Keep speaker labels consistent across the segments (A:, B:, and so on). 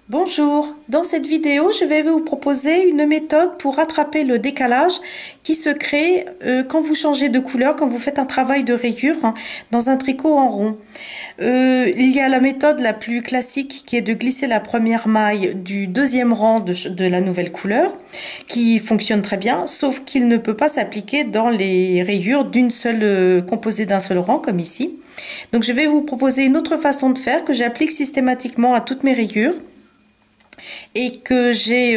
A: Bonjour, dans cette vidéo, je vais vous proposer une méthode pour rattraper le décalage qui se crée quand vous changez de couleur, quand vous faites un travail de rayure dans un tricot en rond. Il y a la méthode la plus classique qui est de glisser la première maille du deuxième rang de la nouvelle couleur, qui fonctionne très bien, sauf qu'il ne peut pas s'appliquer dans les rayures d'une seule composée d'un seul rang, comme ici. Donc je vais vous proposer une autre façon de faire que j'applique systématiquement à toutes mes rayures et que j'ai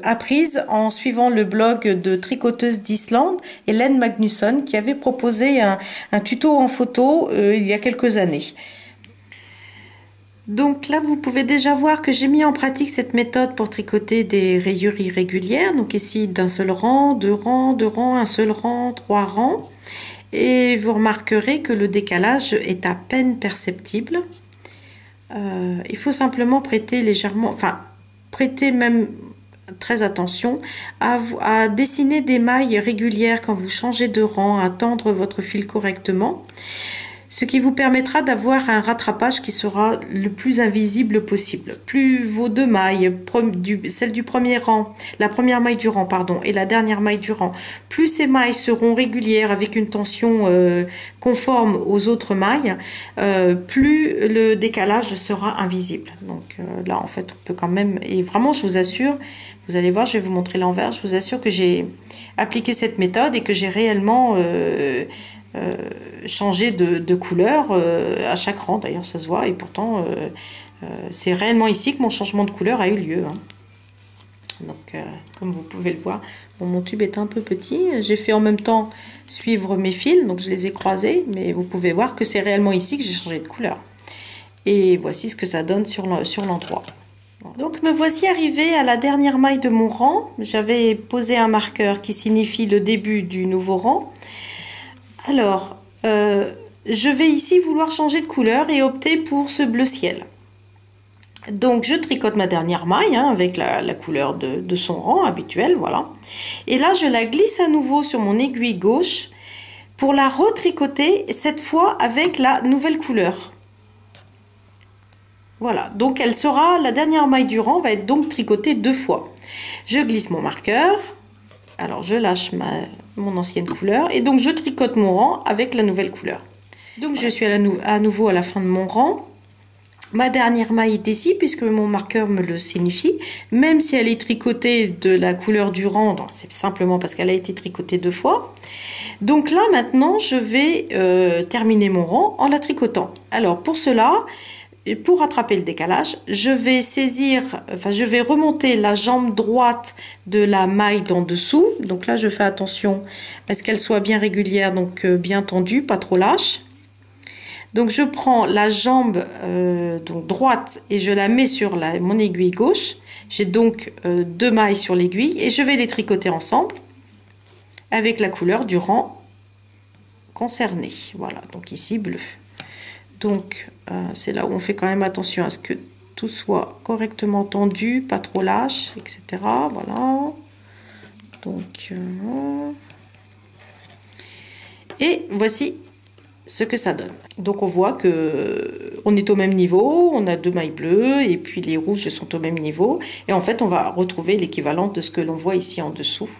A: apprise en suivant le blog de tricoteuse d'Islande, Hélène Magnusson, qui avait proposé un tuto en photo il y a quelques années. Donc là, vous pouvez déjà voir que j'ai mis en pratique cette méthode pour tricoter des rayures irrégulières. Donc ici, d'un seul rang, deux rangs, un seul rang, trois rangs. Et vous remarquerez que le décalage est à peine perceptible. Il faut simplement prêter légèrement, prêtez même très attention à dessiner des mailles régulières quand vous changez de rang, à tendre votre fil correctement, ce qui vous permettra d'avoir un rattrapage qui sera le plus invisible possible. Plus vos deux mailles, celle du premier rang, la première maille du rang, pardon, et la dernière maille du rang, plus ces mailles seront régulières avec une tension conforme aux autres mailles, plus le décalage sera invisible. Donc là, en fait, on peut quand même, et vraiment, je vous assure, vous allez voir, je vais vous montrer l'envers, je vous assure que j'ai appliqué cette méthode et que j'ai réellement changer de couleur à chaque rang, d'ailleurs ça se voit, et pourtant c'est réellement ici que mon changement de couleur a eu lieu. Donc comme vous pouvez le voir, mon tube est un peu petit, j'ai fait en même temps suivre mes fils, donc je les ai croisés, mais vous pouvez voir que c'est réellement ici que j'ai changé de couleur. Et voici ce que ça donne sur l'endroit. Donc me voici arrivée à la dernière maille de mon rang. J'avais posé un marqueur qui signifie le début du nouveau rang. Alors, je vais ici vouloir changer de couleur et opter pour ce bleu ciel. Donc, je tricote ma dernière maille avec la couleur de son rang habituel, voilà. Et là, je la glisse à nouveau sur mon aiguille gauche pour la retricoter, cette fois avec la nouvelle couleur. Voilà, donc la dernière maille du rang va être donc tricotée deux fois. Je glisse mon marqueur. Alors, je lâche mon ancienne couleur et donc je tricote mon rang avec la nouvelle couleur. Donc, je suis à nouveau à la fin de mon rang. Ma dernière maille est ici puisque mon marqueur me le signifie. Même si elle est tricotée de la couleur du rang, c'est simplement parce qu'elle a été tricotée deux fois. Donc là, maintenant, je vais terminer mon rang en la tricotant. Alors, pour cela, pour rattraper le décalage, je vais remonter la jambe droite de la maille d'en dessous. Donc là, je fais attention à ce qu'elle soit bien régulière, donc bien tendue, pas trop lâche. Donc je prends la jambe donc droite et je la mets sur mon aiguille gauche. J'ai donc deux mailles sur l'aiguille et je vais les tricoter ensemble avec la couleur du rang concerné. Voilà, donc ici bleu. Donc, c'est là où on fait quand même attention à ce que tout soit correctement tendu, pas trop lâche, etc. Voilà. Donc, et voici ce que ça donne. Donc, on voit que on est au même niveau, on a deux mailles bleues, et puis les rouges sont au même niveau. Et en fait, on va retrouver l'équivalent de ce que l'on voit ici en dessous.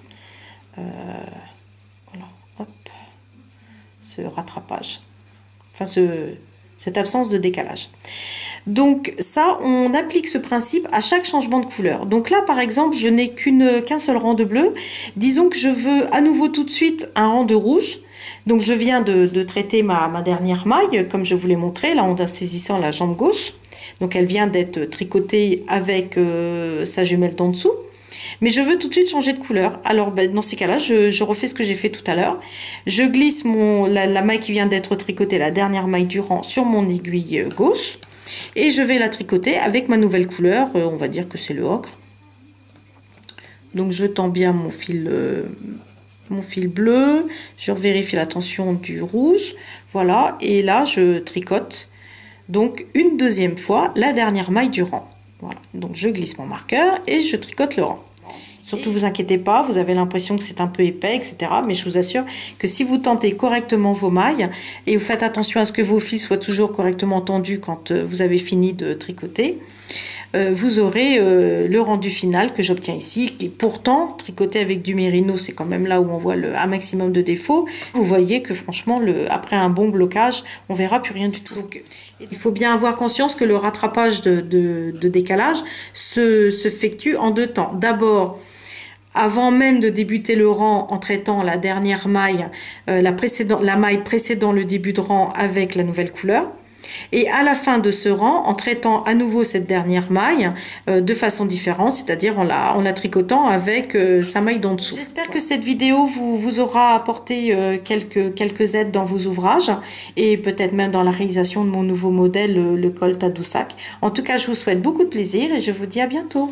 A: Voilà, hop, ce rattrapage. Enfin, cette absence de décalage. Donc ça, on applique ce principe à chaque changement de couleur. Donc là, par exemple, je n'ai qu'un seul rang de bleu. Disons que je veux à nouveau tout de suite un rang de rouge. Donc je viens de traiter ma dernière maille, comme je vous l'ai montré, là en saisissant la jambe gauche. Donc elle vient d'être tricotée avec sa jumelle d'en dessous. Mais je veux tout de suite changer de couleur. Alors dans ces cas-là, je refais ce que j'ai fait tout à l'heure. Je glisse la maille qui vient d'être tricotée, la dernière maille du rang, sur mon aiguille gauche. Et je vais la tricoter avec ma nouvelle couleur. On va dire que c'est le ocre. Donc je tends bien mon fil bleu. Je vérifie la tension du rouge. Voilà. Et là, je tricote donc une deuxième fois la dernière maille du rang. Voilà, donc je glisse mon marqueur et je tricote le rang. Surtout, vous inquiétez pas, vous avez l'impression que c'est un peu épais, etc. Mais je vous assure que si vous tentez correctement vos mailles et vous faites attention à ce que vos fils soient toujours correctement tendus quand vous avez fini de tricoter, vous aurez le rendu final que j'obtiens ici, qui est pourtant tricoté avec du mérino, c'est quand même là où on voit un maximum de défauts. Vous voyez que franchement, après un bon blocage, on verra plus rien du tout. Donc, il faut bien avoir conscience que le rattrapage de décalage s'effectue en 2 temps. D'abord, avant même de débuter le rang en traitant la dernière maille, la maille précédant le début de rang avec la nouvelle couleur. Et à la fin de ce rang, en traitant à nouveau cette dernière maille de façon différente, c'est-à-dire en la tricotant avec sa maille d'en dessous. J'espère que cette vidéo vous aura apporté quelques aides dans vos ouvrages et peut-être même dans la réalisation de mon nouveau modèle, le col Tadoussac. En tout cas, je vous souhaite beaucoup de plaisir et je vous dis à bientôt.